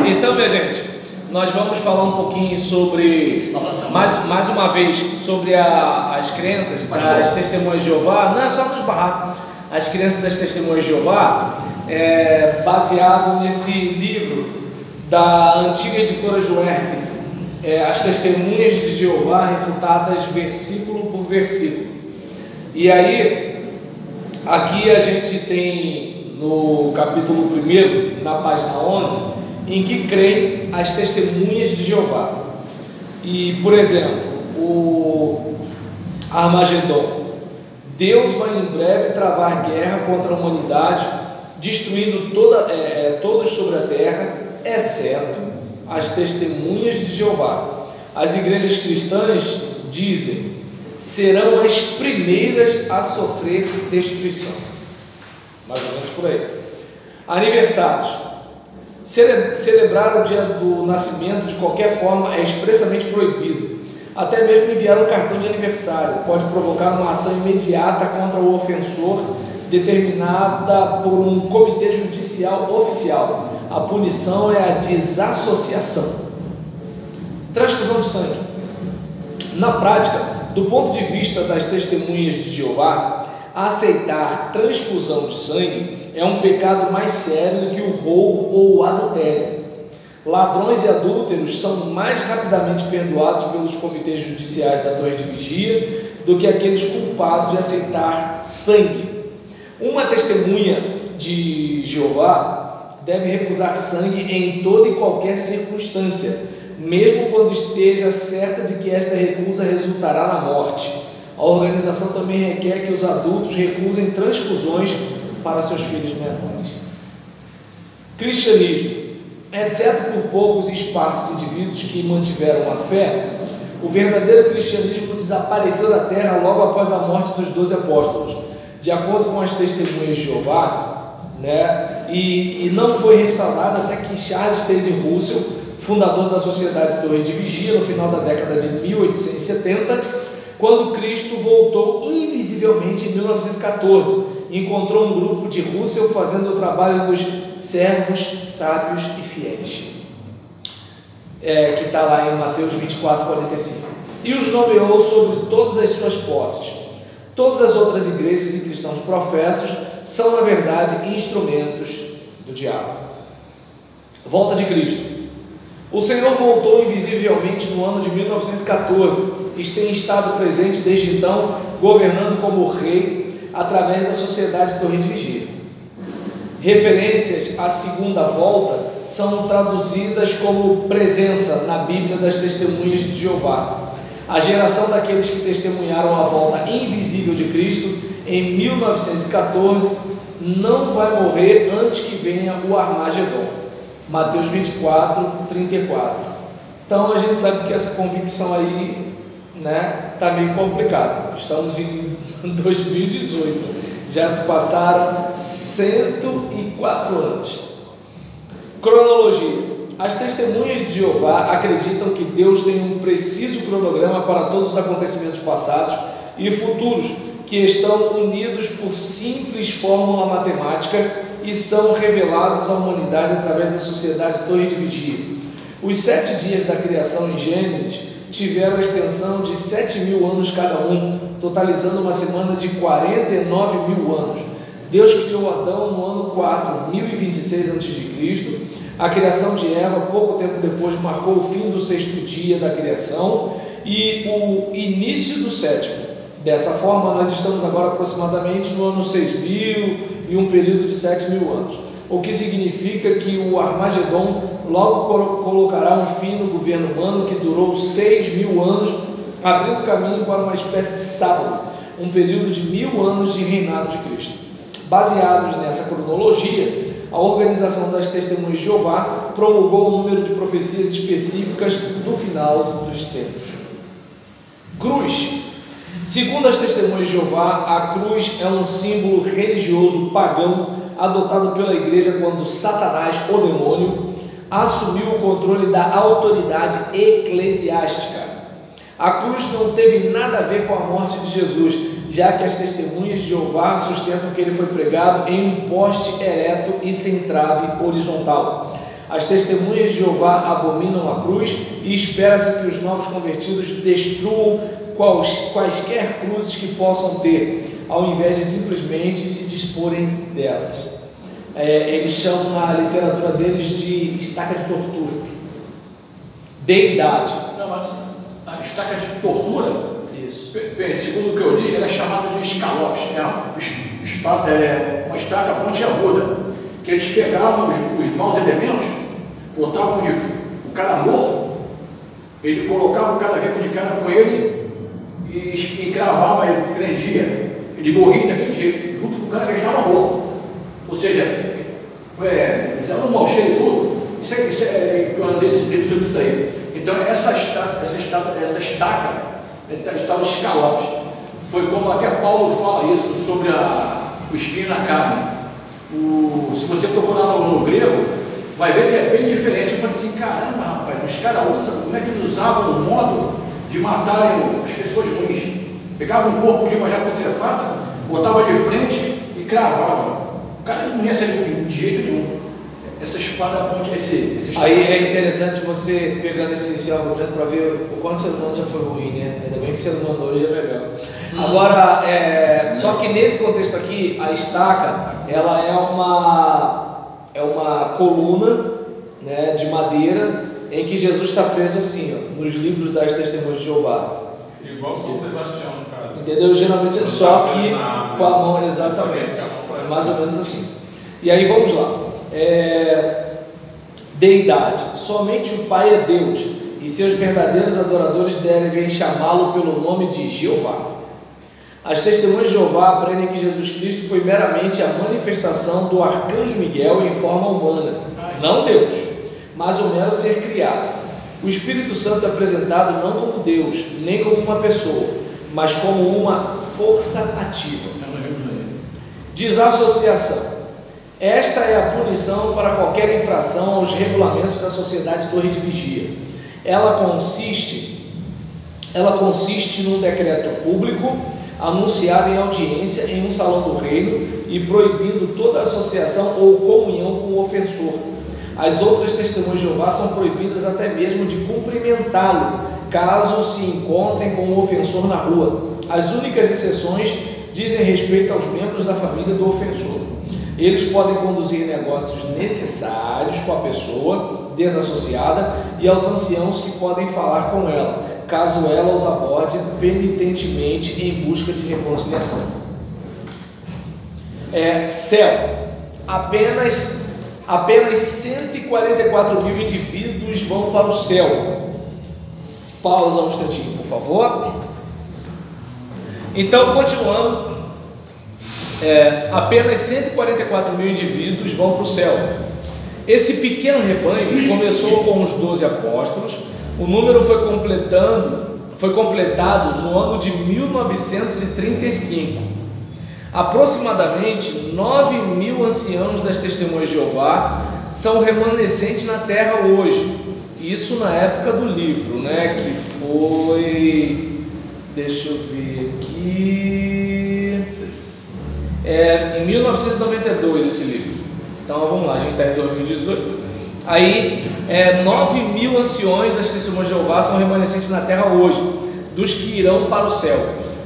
Então, minha gente, nós vamos falar um pouquinho sobre, mais uma vez, sobre as crenças das testemunhas de Jeová. Não é só nos barrar, as crenças das testemunhas de Jeová, baseado nesse livro da antiga editora Joerp, As Testemunhas de Jeová Refutadas versículo por versículo. E aí, aqui a gente tem no capítulo 1, na página 11, em que creem as testemunhas de Jeová. E, por exemplo, o Armagedon: Deus vai em breve travar guerra contra a humanidade, destruindo todos sobre a terra, exceto as testemunhas de Jeová. As igrejas cristãs dizem: serão as primeiras a sofrer destruição. Mais ou menos por aí. Aniversários: celebrar o dia do nascimento de qualquer forma é expressamente proibido. Até mesmo enviar um cartão de aniversário pode provocar uma ação imediata contra o ofensor, determinada por um comitê judicial oficial. A punição é a desassociação. Transfusão de sangue: na prática, do ponto de vista das testemunhas de Jeová, aceitar transfusão de sangue é um pecado mais sério do que o roubo ou o adultério. Ladrões e adúlteros são mais rapidamente perdoados pelos comitês judiciais da Torre de Vigia do que aqueles culpados de aceitar sangue. Uma testemunha de Jeová deve recusar sangue em toda e qualquer circunstância, mesmo quando esteja certa de que esta recusa resultará na morte. A organização também requer que os adultos recusem transfusões para seus filhos menores. Cristianismo: exceto por poucos e esparsos indivíduos que mantiveram a fé, o verdadeiro cristianismo desapareceu da terra logo após a morte dos 12 apóstolos, de acordo com as testemunhas de Jeová, e não foi restaurado até que Charles Taze Russell, fundador da Sociedade Torre de Vigia, no final da década de 1870, quando Cristo voltou invisivelmente em 1914, encontrou um grupo de Russell fazendo o trabalho dos servos sábios e fiéis, que está lá em Mateus 24:45, e os nomeou sobre todas as suas posses. Todas as outras igrejas e cristãos professos são, na verdade, instrumentos do diabo. Volta de Cristo: o Senhor voltou invisivelmente no ano de 1914 e tem estado presente desde então, governando como rei através da Sociedade Torre de Vigia. Referências à segunda volta são traduzidas como presença na Bíblia das Testemunhas de Jeová. A geração daqueles que testemunharam a volta invisível de Cristo em 1914 não vai morrer antes que venha o Armagedon. Mateus 24:34. Então a gente sabe que essa convicção aí está meio complicada. Estamos em 2018, já se passaram 104 anos. Cronologia: as testemunhas de Jeová acreditam que Deus tem um preciso cronograma para todos os acontecimentos passados e futuros, que estão unidos por simples fórmula matemática e são revelados à humanidade através da Sociedade Torre de Vigia. Os 7 dias da criação em Gênesis tiveram a extensão de 7.000 anos cada um, totalizando uma semana de 49.000 anos. Deus criou Adão no ano 4, 1026 a.C. A criação de Eva, pouco tempo depois, marcou o fim do 6º dia da criação e o início do 7º. Dessa forma, nós estamos agora aproximadamente no ano 6.000 e um período de 7.000 anos, o que significa que o Armagedon logo colocará um fim no governo humano que durou 6.000 anos, abrindo caminho para uma espécie de sábado, um período de 1.000 anos de reinado de Cristo. Baseados nessa cronologia, a Organização das Testemunhas de Jeová promulgou um número de profecias específicas do final dos tempos. Cruz: segundo as Testemunhas de Jeová, a cruz é um símbolo religioso pagão adotado pela igreja quando Satanás, o demônio, assumiu o controle da autoridade eclesiástica. A cruz não teve nada a ver com a morte de Jesus, já que as testemunhas de Jeová sustentam que ele foi pregado em um poste ereto e sem trave horizontal. As testemunhas de Jeová abominam a cruz e espera-se que os novos convertidos destruam quaisquer cruzes que possam ter, ao invés de simplesmente se disporem delas. Eles chamam na literatura deles de estaca de tortura. Deidade. Não, mas a estaca de tortura, isso. Bem, segundo o que eu li, ela é chamada de escalopes. Uma estaca pontiaguda, que eles pegavam os maus elementos, botavam o cara morto, ele colocava o cara vivo de cara com ele e cravava ele, prendia. Ele morria daquele jeito, junto com o cara que estava morto. Ou seja, eles eram um mau cheiro e tudo. Eu andei sobre isso aí. Então, essa estaca está nos escalopes. Foi como até Paulo fala isso sobre o espinho na carne. Se você procurar no grego, vai ver que é bem diferente. Eu falei assim: caramba, rapaz, os caras usam, como é que eles usavam o modo de matarem as pessoas ruins? Pegavam um corpo de uma jacutrefata, botava de frente e cravava. O cara não ia ser de jeito nenhum. Essa espada ponte, esse aí é interessante você pegando esse argumento para ver o quanto o ser humano já foi ruim, né? Ainda bem que o ser humano hoje é melhor. Agora, só que nesse contexto aqui, a estaca, ela é uma coluna, né, de madeira, em que Jesus está preso assim, ó, nos livros das Testemunhas de Jeová. Igual São Sebastião, no caso. Entendeu? Geralmente é só que com a mão, exatamente. Mais ou menos assim. E aí vamos lá. Deidade. Somente o Pai é Deus, e seus verdadeiros adoradores devem chamá-lo pelo nome de Jeová. As testemunhas de Jeová aprendem que Jesus Cristo foi meramente a manifestação do arcanjo Miguel em forma humana, não Deus, mas um mero ser criado. O Espírito Santo é apresentado não como Deus, nem como uma pessoa, mas como uma força ativa. Desassociação. Esta é a punição para qualquer infração aos regulamentos da Sociedade Torre de Vigia. Ela consiste num decreto público, anunciado em audiência em um salão do reino e proibindo toda associação ou comunhão com o ofensor. As outras testemunhas de Jeová são proibidas até mesmo de cumprimentá-lo, caso se encontrem com o ofensor na rua. As únicas exceções dizem respeito aos membros da família do ofensor. Eles podem conduzir negócios necessários com a pessoa desassociada e aos anciãos que podem falar com ela, caso ela os aborde penitentemente em busca de reconciliação. Céu. Apenas 144 mil indivíduos vão para o céu. Pausa um instantinho, por favor. Então, continuando. Apenas 144 mil indivíduos vão para o céu. Esse pequeno rebanho começou com os 12 apóstolos. O número foi completado no ano de 1935. Aproximadamente 9 mil anciãos das Testemunhas de Jeová são remanescentes na terra hoje. Isso na época do livro, né? Que foi... Deixa eu ver aqui... em 1992 esse livro. Então vamos lá, a gente está em 2018. Aí 9 mil anciões das Testemunhas de Jeová são remanescentes na terra hoje, dos que irão para o céu.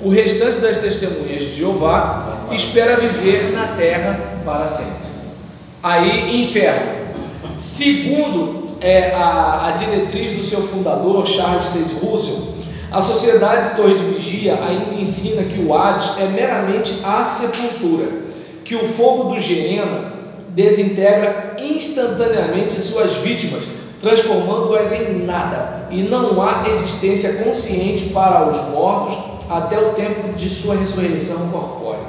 O restante das Testemunhas de Jeová espera viver na terra para sempre. Aí, inferno. Segundo a diretriz do seu fundador, Charles Taze Russell, a Sociedade Torre de Vigia ainda ensina que o Hades é meramente a sepultura, que o fogo do Geena desintegra instantaneamente suas vítimas, transformando-as em nada, e não há existência consciente para os mortos até o tempo de sua ressurreição corpórea.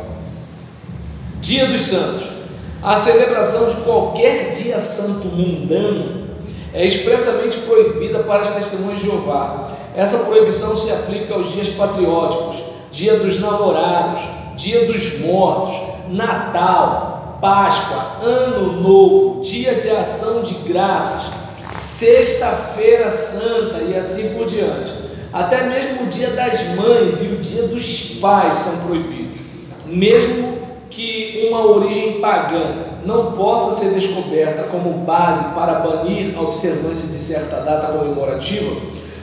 Dia dos Santos. A celebração de qualquer dia santo mundano é expressamente proibida para as Testemunhas de Jeová. Essa proibição se aplica aos dias patrióticos, Dia dos Namorados, Dia dos Mortos, Natal, Páscoa, Ano Novo, Dia de Ação de Graças, Sexta-feira Santa e assim por diante. Até mesmo o Dia das Mães e o Dia dos Pais são proibidos, mesmo que uma origem pagã não possa ser descoberta como base para banir a observância de certa data comemorativa,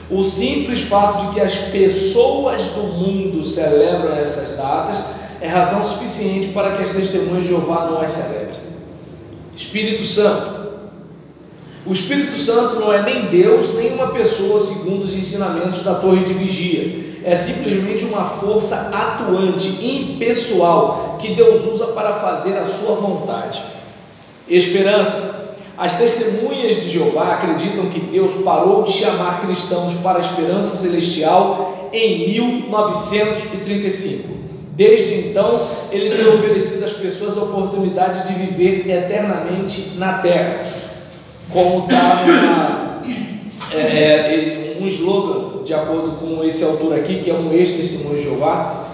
o simples fato de que as pessoas do mundo celebram essas datas é razão suficiente para que as testemunhas de Jeová não as celebrem. Espírito Santo. O Espírito Santo não é nem Deus, nem uma pessoa segundo os ensinamentos da Torre de Vigia. É simplesmente uma força atuante, impessoal, que Deus usa para fazer a sua vontade. Esperança. As testemunhas de Jeová acreditam que Deus parou de chamar cristãos para a esperança celestial em 1935. Desde então, Ele tem oferecido às pessoas a oportunidade de viver eternamente na Terra. Como está um slogan, de acordo com esse autor aqui, que é um ex-testemunho de Jeová,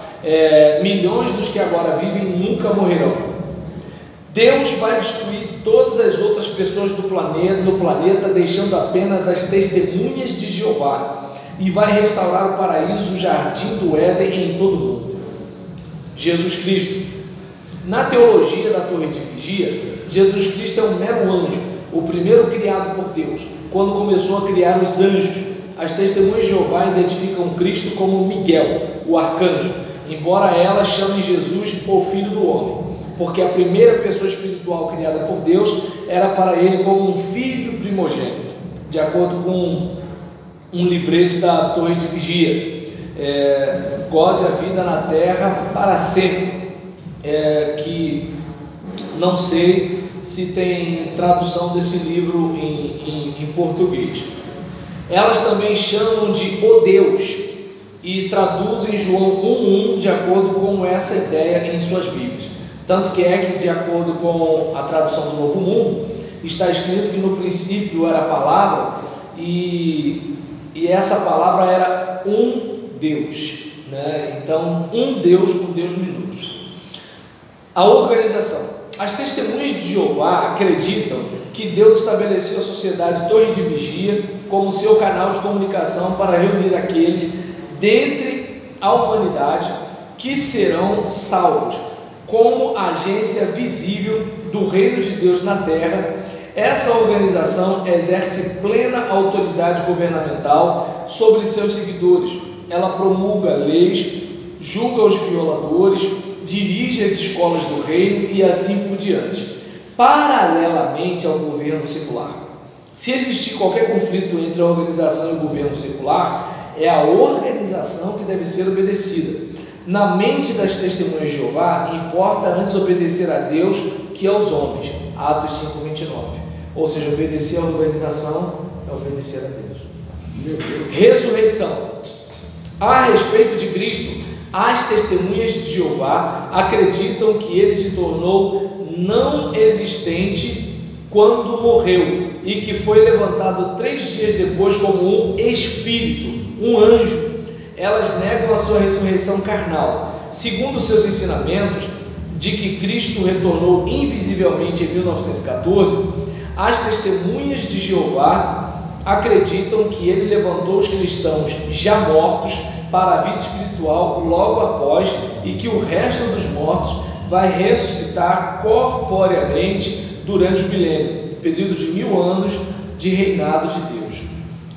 milhões dos que agora vivem nunca morrerão. Deus vai destruir todas as outras pessoas no planeta, deixando apenas as testemunhas de Jeová, e vai restaurar o paraíso, o jardim do Éden em todo o mundo. Jesus Cristo. Na teologia da Torre de Vigia, Jesus Cristo é um mero anjo, o primeiro criado por Deus. Quando começou a criar os anjos, as testemunhas de Jeová identificam Cristo como Miguel, o arcanjo, embora elas chamem Jesus o Filho do Homem, porque a primeira pessoa espiritual criada por Deus era para ele como um filho primogênito, de acordo com um livrete da Torre de Vigia. Goze a vida na terra para sempre, que não sei se tem tradução desse livro em português. Elas também chamam de o Deus e traduzem João 1:1 de acordo com essa ideia em suas Bíblias. Tanto que de acordo com a tradução do Novo Mundo, está escrito que no princípio era a palavra e essa palavra era um Deus, né? Então, um Deus com Deus minúsculo. A organização. As testemunhas de Jeová acreditam que Deus estabeleceu a sociedade Torre de Vigia como seu canal de comunicação para reunir aqueles dentre a humanidade que serão salvos, como agência visível do reino de Deus na terra. Essa organização exerce plena autoridade governamental sobre seus seguidores. Ela promulga leis, julga os violadores, dirige as escolas do reino e assim por diante, paralelamente ao governo secular. Se existir qualquer conflito entre a organização e o governo secular, é a organização que deve ser obedecida. Na mente das testemunhas de Jeová, importa antes obedecer a Deus que aos homens. Atos 5:29. Ou seja, obedecer à organização é obedecer a Deus. Ressurreição. A respeito de Cristo, as testemunhas de Jeová acreditam que ele se tornou não existente quando morreu e que foi levantado 3 dias depois como um espírito, um anjo. Elas negam a sua ressurreição carnal. Segundo seus ensinamentos de que Cristo retornou invisivelmente em 1914, as testemunhas de Jeová acreditam que ele levantou os cristãos já mortos para a vida espiritual logo após e que o resto dos mortos vai ressuscitar corporeamente durante o milênio, período de 1000 anos de reinado de Deus.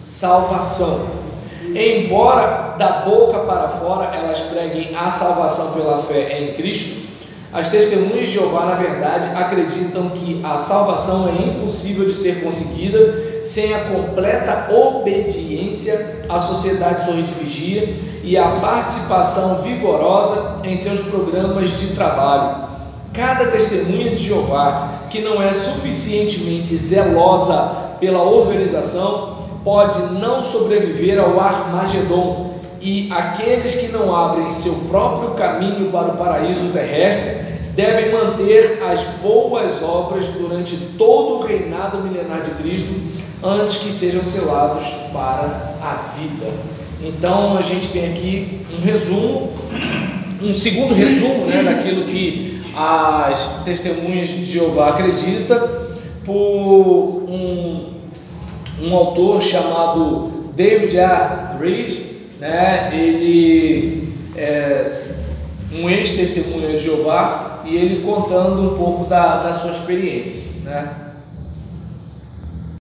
Salvação. Embora da boca para fora elas preguem a salvação pela fé em Cristo, as testemunhas de Jeová, na verdade, acreditam que a salvação é impossível de ser conseguida sem a completa obediência à sociedade Torre de Vigia e a participação vigorosa em seus programas de trabalho. Cada testemunha de Jeová que não é suficientemente zelosa pela organização pode não sobreviver ao Armagedon, e aqueles que não abrem seu próprio caminho para o paraíso terrestre devem manter as boas obras durante todo o reinado milenar de Cristo, antes que sejam selados para a vida. Então a gente tem aqui um resumo, um segundo resumo, daquilo que as testemunhas de Jeová acreditam, por um autor chamado David A. Reed. Ele é um ex-testemunha de Jeová, e ele contando um pouco da sua experiência, né?